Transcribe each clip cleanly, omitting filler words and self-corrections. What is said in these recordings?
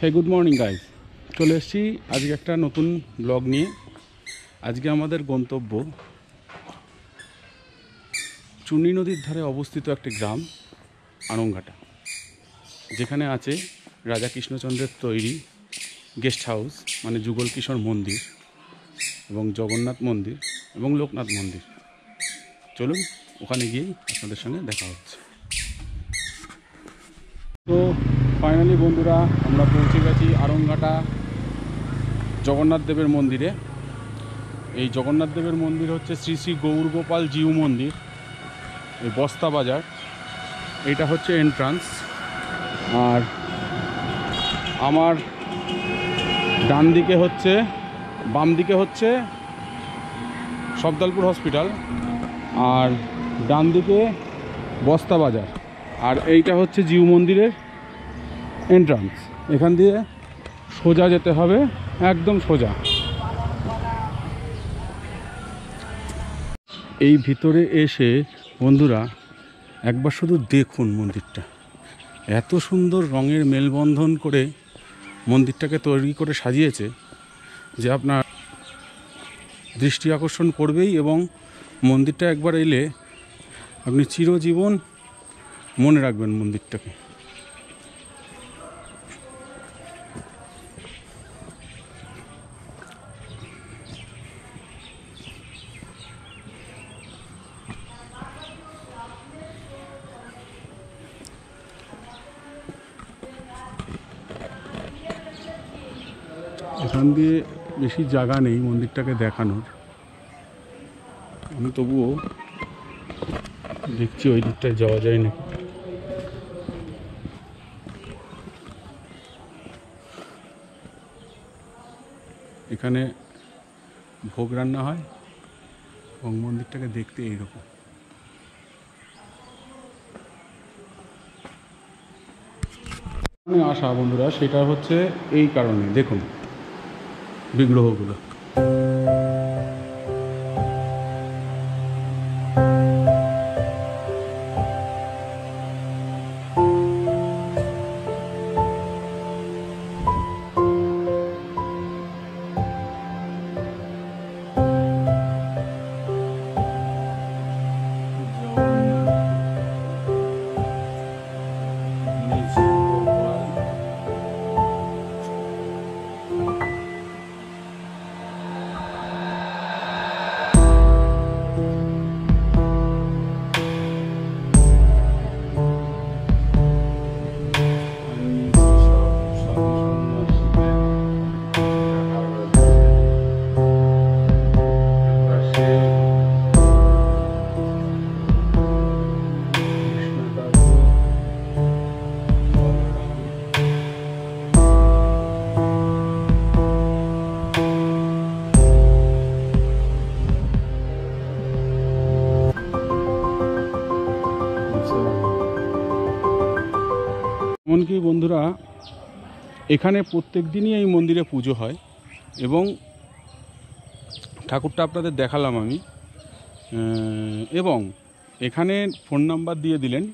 হে good morning guys, চলে এসেছি আজকে একটা নতুন ব্লগ নিয়ে। আজকে আমাদের গন্তব্য চুনি নদীর ধারে অবস্থিত একটি গ্রাম আরংঘাটা, যেখানে আছে রাজা কৃষ্ণচন্দ্রের তৈরি গেস্ট হাউস মানে যুগল কিশোর মন্দির এবং জগন্নাথ মন্দির এবং লোকনাথ মন্দির। চলুন ওখানে গিয়েই আপনাদের সঙ্গে দেখা হচ্ছে। তো ফাইনালি বন্ধুরা, আমরা পৌঁছে গেছি আরংঘাটা জগন্নাথ দেবের মন্দিরে। এই জগন্নাথ দেবের মন্দির হচ্ছে শ্রী শ্রী গৌরগোপাল জিউ মন্দির, এই বস্তা বাজার। এটা হচ্ছে এন্ট্রান্স। আর আমার ডান দিকে হচ্ছে, বাম দিকে হচ্ছে সবদলপুর হসপিটাল, আর ডান দিকে বস্তা বাজার। আর এইটা হচ্ছে জিউ মন্দিরের এন্ট্রান্স। এখান দিয়ে সোজা যেতে হবে, একদম সোজা। এই ভিতরে এসে বন্ধুরা একবার শুধু দেখুন মন্দিরটা, এত সুন্দর রঙের মেলবন্ধন করে মন্দিরটাকে তৈরি করে সাজিয়েছে যে আপনার দৃষ্টি আকর্ষণ করবেই, এবং মন্দিরটা একবার এলে আপনি চিরজীবন মনে রাখবেন মন্দিরটাকে। এখান দিয়ে বেশি জায়গা নেই মন্দিরটাকে দেখানোর, আমি তবুও দেখছি ওই দিকটায় যাওয়া যায় না। এখানে ভোগ রান্না হয় এবং মন্দিরটাকে দেখতে এইরকম। আসা বন্ধুরা, সেটা হচ্ছে এই কারণে, দেখুন বিগ্রহগুলো। এমনকি বন্ধুরা, এখানে প্রত্যেক দিনই এই মন্দিরে পুজো হয় এবং ঠাকুরটা আপনাদের দেখালাম আমি। এবং এখানে ফোন নাম্বার দিয়ে দিলেন,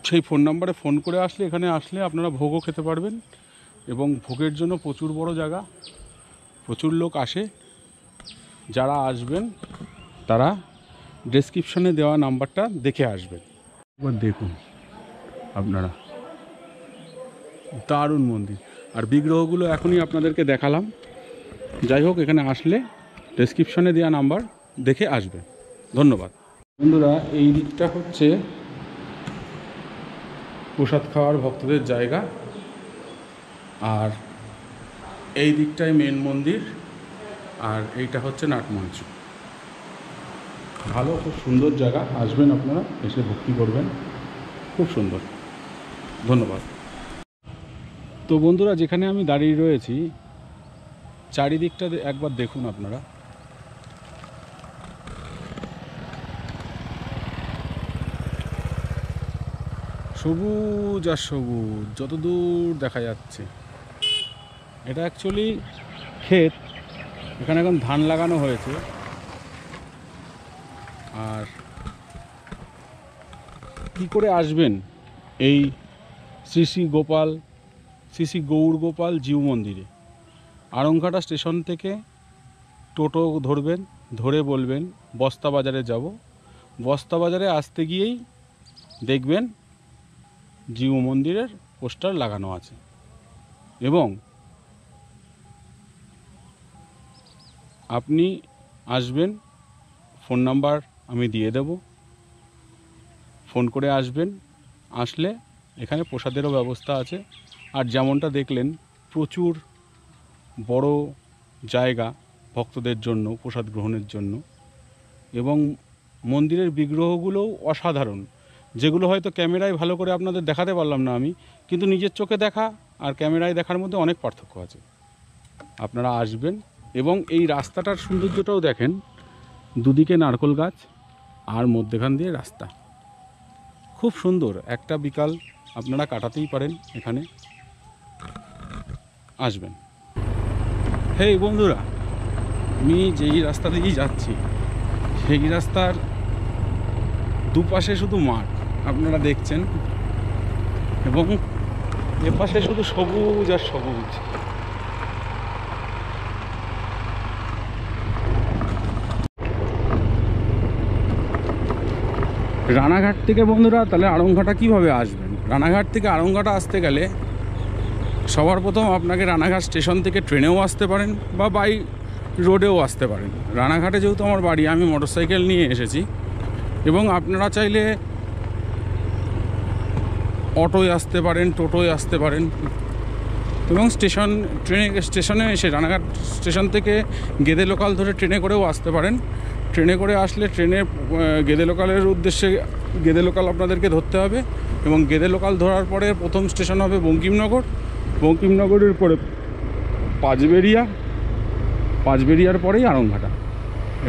সেই ফোন নাম্বারে ফোন করে আসলে, এখানে আসলে আপনারা ভোগও খেতে পারবেন। এবং ভোগের জন্য প্রচুর বড় জায়গা, প্রচুর লোক আসে। যারা আসবেন তারা ডেসক্রিপশনে দেওয়া নাম্বারটা দেখে আসবেন। একবার দেখুন আপনারা, দারুণ মন্দির। আর বিগ্রহগুলো এখনই আপনাদেরকে দেখালাম। যাই হোক, এখানে আসলে ডেসক্রিপশনে দেওয়া নাম্বার দেখে আসবেন। ধন্যবাদ বন্ধুরা। এই দিকটা হচ্ছে প্রসাদ খাওয়ার ভক্তদের জায়গা, আর এই দিকটায় মেন মন্দির, আর এইটা হচ্ছে নাটমঞ্চ। ভালো, খুব সুন্দর জায়গা। আসবেন আপনারা, এসে ভক্তি করবেন, খুব সুন্দর। ধন্যবাদ। তো বন্ধুরা, যেখানে আমি দাঁড়িয়ে রয়েছি চারিদিকটা একবার দেখুন আপনারা। সবুজ আর সবুজ যত দূর দেখা যাচ্ছে। এটা অ্যাকচুয়ালি ক্ষেত, এখানে এখন ধান লাগানো হয়েছে। আর কি করে আসবেন এই শ্রী শ্রী গোপাল শ্রী শ্রী গৌরগোপাল জিউ মন্দিরে। আড়ংঘাটা স্টেশন থেকে টোটো ধরবেন, ধরে বলবেন বস্তা বাজারে যাব। বস্তা বাজারে আসতে গিয়েই দেখবেন জিউ মন্দিরের পোস্টার লাগানো আছে। এবং আপনি আসবেন, ফোন নাম্বার আমি দিয়ে দেব, ফোন করে আসবেন। আসলে এখানে প্রসাদেরও ব্যবস্থা আছে। আর যেমনটা দেখলেন প্রচুর বড় জায়গা ভক্তদের জন্য প্রসাদ গ্রহণের জন্য। এবং মন্দিরের বিগ্রহগুলোও অসাধারণ, যেগুলো হয়তো ক্যামেরায় ভালো করে আপনাদের দেখাতে পারলাম না আমি, কিন্তু নিজের চোখে দেখা আর ক্যামেরায় দেখার মধ্যে অনেক পার্থক্য আছে। আপনারা আসবেন এবং এই রাস্তাটার সৌন্দর্যটাও দেখেন, দুদিকে নারকেল গাছ আর মধ্যেখান দিয়ে রাস্তা, খুব সুন্দর। একটা বিকাল আপনারা কাটাতেই পারেন এখানে, আসবেন। হেই বন্ধুরা, আমি যেই রাস্তা দিয়েই যাচ্ছি সেই রাস্তার দুপাশে শুধু মাঠ আপনারা দেখছেন, এবং এপাশে শুধু সবুজ আর সবুজ। রানাঘাট থেকে বন্ধুরা তাহলে আড়ংঘাটা কীভাবে আসবেন? রানাঘাট থেকে আড়ংঘাটা আসতে গেলে সবার প্রথম আপনাকে রানাঘাট স্টেশন থেকে ট্রেনেও আসতে পারেন বা বাই রোডেও আসতে পারেন। রানাঘাটে যেহেতু আমার বাড়ি, আমি মোটরসাইকেল নিয়ে এসেছি। এবং আপনারা চাইলে অটোয় আসতে পারেন, টোটোয় আসতে পারেন। এবং স্টেশনে এসে রানাঘাট স্টেশন থেকে গেদে লোকাল ধরে ট্রেনে করেও আসতে পারেন। ট্রেনে করে আসলে গেদে লোকালের উদ্দেশ্যে গেদে লোকাল আপনাদেরকে ধরতে হবে। এবং গেদে লোকাল ধরার পরে প্রথম স্টেশন হবে বঙ্কিমনগর। বঙ্কিমনগরের পরে পাঁচবেরিয়ার পরেই আড়ংঘাটা।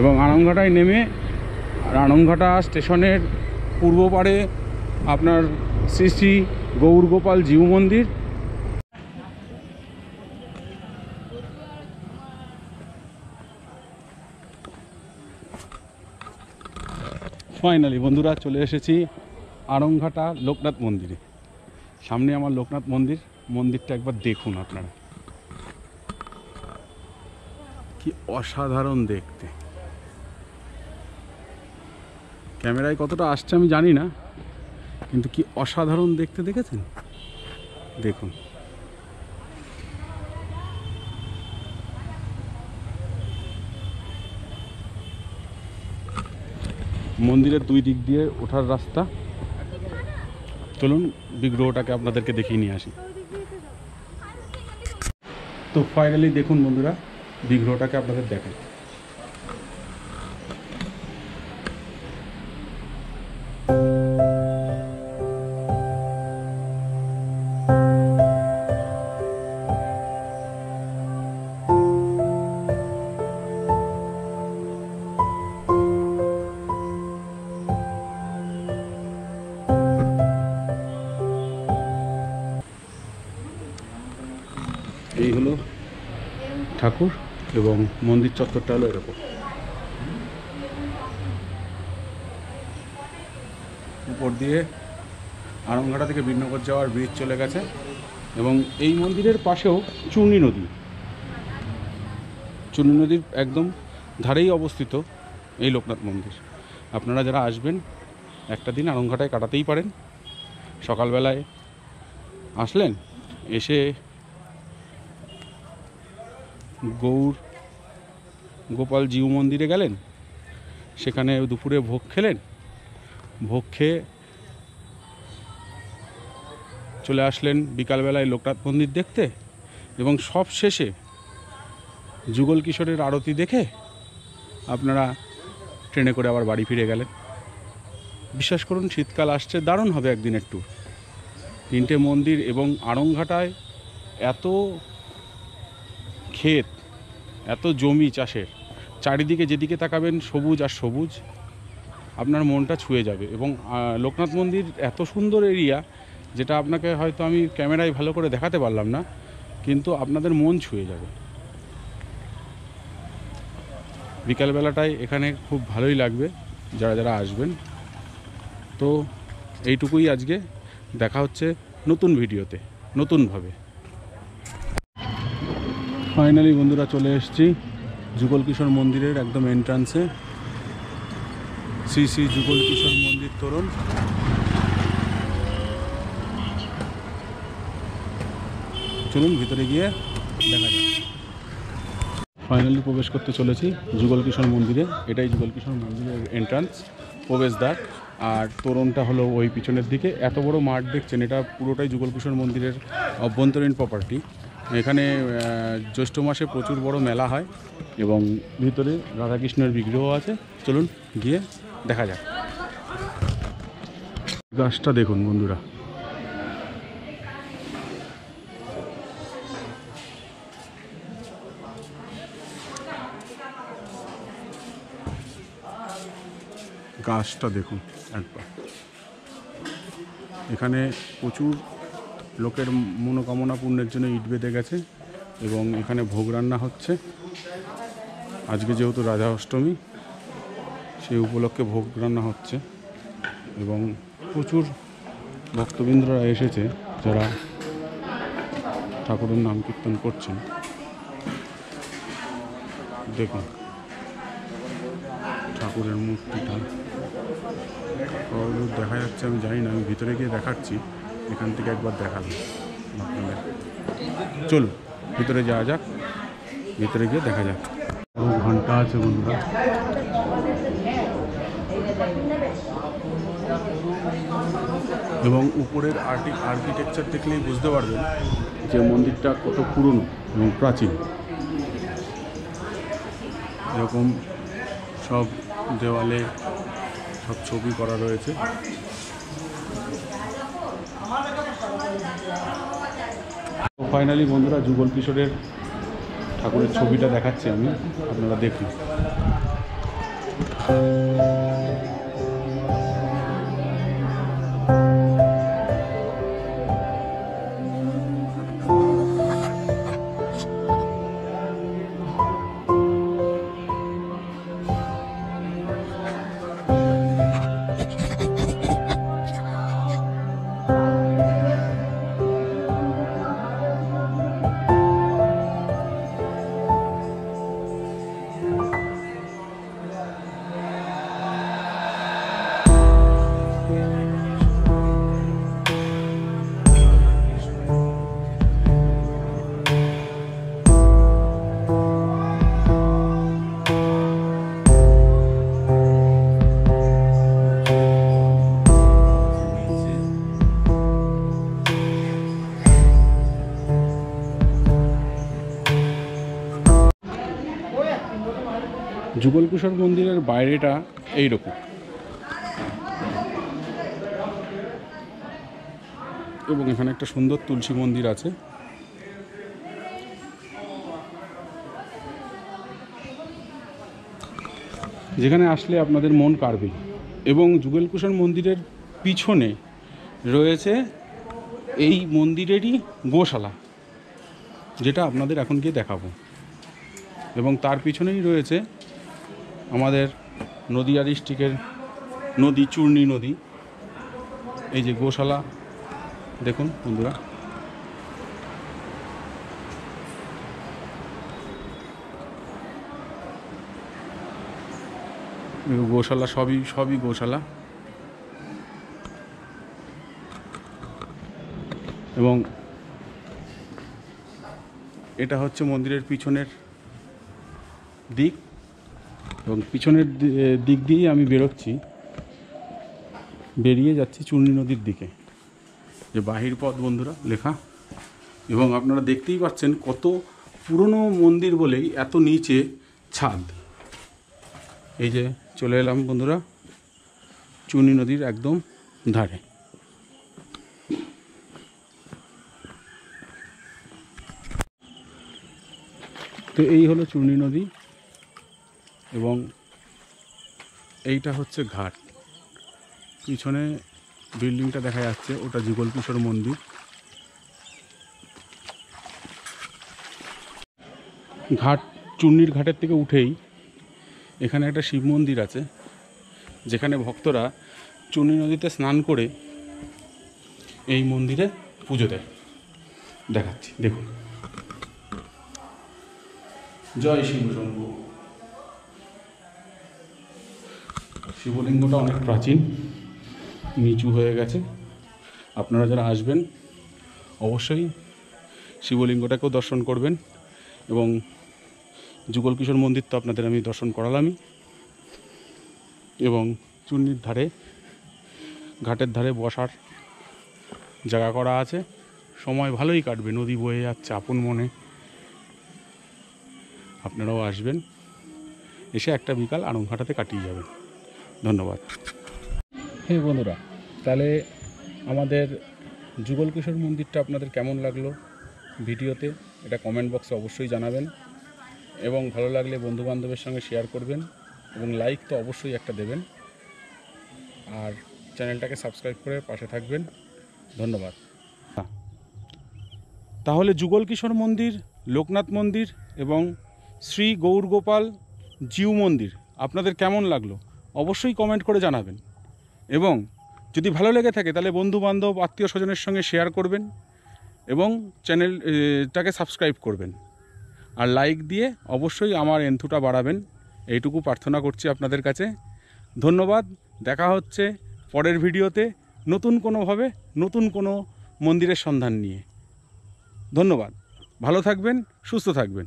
এবং আড়ংঘাটায় নেমে আড়ংঘাটা স্টেশনের পূর্ব পারে আপনার শ্রী শ্রী গৌরগোপাল জিউ মন্দির। ফাইনালি বন্ধুরা চলে এসেছি আড়ংঘাটা লোকনাথ মন্দিরে। সামনে আমার লোকনাথ মন্দিরটা একবার দেখুন আপনারা, কি অসাধারণ দেখতে। ক্যামেরায় কতটা আসছে আমি জানি না, কিন্তু কি অসাধারণ দেখতে, দেখেছেন? দেখুন। মন্দিরের দুই দিক দিয়ে ওঠার রাস্তা। চলুন বিগ্রহটাকে আপনাদেরকে দেখিয়ে নিয়ে আসি। তো ফাইনালি দেখুন বন্ধুরা, বিগ্রহটাকে আপনাদের দেখাই। এই হলো ঠাকুর এবং মন্দির চত্বরটা হলো এরকম। উপর দিয়ে আড়ংঘাটা থেকে বীরনগর যাওয়ার ব্রিজ চলে গেছে। এবং এই মন্দিরের পাশেও চূর্ণী নদীর একদম ধারেই অবস্থিত এই লোকনাথ মন্দির। আপনারা যারা আসবেন একটা দিন আড়ংঘাটায় কাটাতেই পারেন। সকালবেলায় আসলেন, এসে গৌরগোপাল জিউ মন্দিরে গেলেন, সেখানে দুপুরে ভোগ খেলেন, ভোগ খেয়ে চলে আসলেন বিকালবেলায় লোকনাথ মন্দির দেখতে। এবং সব শেষে যুগল কিশোরের আরতি দেখে আপনারা ট্রেনে করে আবার বাড়ি ফিরে গেলেন। বিশ্বাস করুন শীতকাল আসছে, দারুণ হবে একদিনের ট্যুর। 3টে মন্দির এবং আড়ংঘাটায় এত ক্ষেত, এত জমি চাষের, চারিদিকে যেদিকে তাকাবেন সবুজ আর সবুজ, আপনার মনটা ছুঁয়ে যাবে। এবং লোকনাথ মন্দির এত সুন্দর এরিয়া, যেটা আপনাকে হয়তো আমি ক্যামেরায় ভালো করে দেখাতে পারলাম না, কিন্তু আপনাদের মন ছুঁয়ে যাবে। বিকালবেলাটায় এখানে খুব ভালোই লাগবে যারা যারা আসবেন। তো এইটুকুই আজকে, দেখা হচ্ছে নতুন ভিডিওতে নতুনভাবে। ফাইনালি বন্ধুরা চলে এসেছি যুগল কিশোর মন্দিরের একদম এন্ট্রান্সে। শ্রী শ্রী যুগল কিশোর মন্দির তোরণ। চলুন ভিতরে গিয়ে দেখা যাক। ফাইনালি প্রবেশ করতে চলেছি যুগল কিশোর মন্দিরে। এটাই যুগল কিশোর মন্দিরের এন্ট্রান্স, প্রবেশদ্বার। আর তোরণটা হলো ওই পিছনের দিকে। এত বড় মাঠ দেখছেন, এটা পুরোটাই যুগল কিশোর মন্দিরের অভ্যন্তরীণ প্রপার্টি। এখানে জ্যৈষ্ঠ মাসে প্রচুর বড় মেলা হয় এবং ভিতরে রাধাকৃষ্ণের বিগ্রহ আছে। চলুন গিয়ে দেখা যাক। গাছটা দেখুন বন্ধুরা, গাছটা দেখুন একবার। এখানে প্রচুর লোকের মনোকামনা পূর্ণের জন্য ইট বেঁধে গেছে এবং এখানে ভোগ রান্না হচ্ছে। আজকে যেহেতু রাধা অষ্টমী, সেই উপলক্ষে ভোগ রান্না হচ্ছে এবং প্রচুর ভক্তবৃন্দরা এসেছে যারা ঠাকুরের নাম কীর্তন করছেন। দেখুন ঠাকুরের মূর্তিটা কতদূর দেখা যাচ্ছে আমি জানি না, আমি ভিতরে গিয়ে দেখাচ্ছি। এখান থেকে একবার দেখালাম আপনাদের। চলুন ভিতরে যাওয়া যাক, ভিতরে গিয়ে দেখা যাক। বড় ঘন্টা আছে বন্ধুরা, এবং উপরের আর্কিটেকচার দেখলেই বুঝতে পারবেন যে মন্দিরটা কত পুরনো এবং প্রাচীন। এরকম সব দেওয়ালে সব ছবি করা রয়েছে। ফাইনালি বন্ধুরা যুগল কিশোরের ঠাকুরের ছবিটা দেখাচ্ছি আমি, আপনারা দেখুন। যুগল কিশোর মন্দিরের বাইরেটা এইরকম, এবং এখানে একটা সুন্দর তুলসী মন্দির আছে। যেখানে আসলে আপনাদের মন কাড়বে। এবং যুগল কিশোর মন্দিরের পিছনে রয়েছে এই মন্দিরেরই গোশালা, যেটা আপনাদের এখন গিয়ে দেখাবো। এবং তার পিছনেই রয়েছে আমাদের নদিয়া ডিস্ট্রিক্টের নদী, চূর্ণী নদী। এই যে গোশালা দেখুন বন্ধুরা, গোশালা সবই গোশালা। এবং এটা হচ্ছে মন্দিরের পিছনের দিক, এবং পিছনের দিক দিয়েই আমি বেরিয়ে যাচ্ছি চূর্ণী নদীর দিকে। যে বাহির পথ বন্ধুরা লেখা, এবং আপনারা দেখতেই পাচ্ছেন কত পুরনো মন্দির বলেই এত নিচে ছাদ। এই যে চলে এলাম বন্ধুরা চূর্ণী নদীর একদম ধারে। তো এই হলো চূর্ণী নদী, এবং এইটা হচ্ছে ঘাট। পিছনে বিল্ডিংটা দেখা যাচ্ছে, ওটা যুগল কিশোর মন্দির। চূর্ণীর ঘাটের থেকে উঠেই এখানে একটা শিব মন্দির আছে, যেখানে ভক্তরা চূর্ণী নদীতে স্নান করে এই মন্দিরে পুজো দেয়। দেখাচ্ছি দেখুন। জয় শিবশম্ভু। শিবলিঙ্গটা অনেক প্রাচীন, নিচু হয়ে গেছে। আপনারা যারা আসবেন অবশ্যই শিবলিঙ্গটাকেও দর্শন করবেন। এবং যুগল কিশোর মন্দির তো আপনাদের আমি দর্শন করালামই। এবং চূর্ণির ধারে, ঘাটের ধারে বসার জায়গা করা আছে। সময় ভালোই কাটবে, নদী বয়ে যাচ্ছে আপন মনে। আপনারাও আসবেন, এসে একটা বিকাল আড়ংঘাটাতে কাটিয়ে যাবেন। ধন্যবাদ। হ্যাঁ বন্ধুরা, তাহলে আমাদের যুগল কিশোর মন্দিরটা আপনাদের কেমন লাগলো ভিডিওতে, এটা কমেন্ট বক্সে অবশ্যই জানাবেন। এবং ভালো লাগলে বন্ধুবান্ধবের সঙ্গে শেয়ার করবেন, এবং লাইক তো অবশ্যই একটা দেবেন। আর চ্যানেলটাকে সাবস্ক্রাইব করে পাশে থাকবেন। ধন্যবাদ। তাহলে যুগল কিশোর মন্দির, লোকনাথ মন্দির এবং শ্রী গৌরগোপাল জিউ মন্দির আপনাদের কেমন লাগলো অবশ্যই কমেন্ট করে জানাবেন। এবং যদি ভালো লেগে থাকে তাহলে বন্ধুবান্ধব, আত্মীয় স্বজনের সঙ্গে শেয়ার করবেন এবং চ্যানেলটাকে সাবস্ক্রাইব করবেন। আর লাইক দিয়ে অবশ্যই আমার এন্থুটা বাড়াবেন, এইটুকু প্রার্থনা করছি আপনাদের কাছে। ধন্যবাদ। দেখা হচ্ছে পরের ভিডিওতে নতুন কোনোভাবে, নতুন কোনো মন্দিরের সন্ধান নিয়ে। ধন্যবাদ। ভালো থাকবেন, সুস্থ থাকবেন।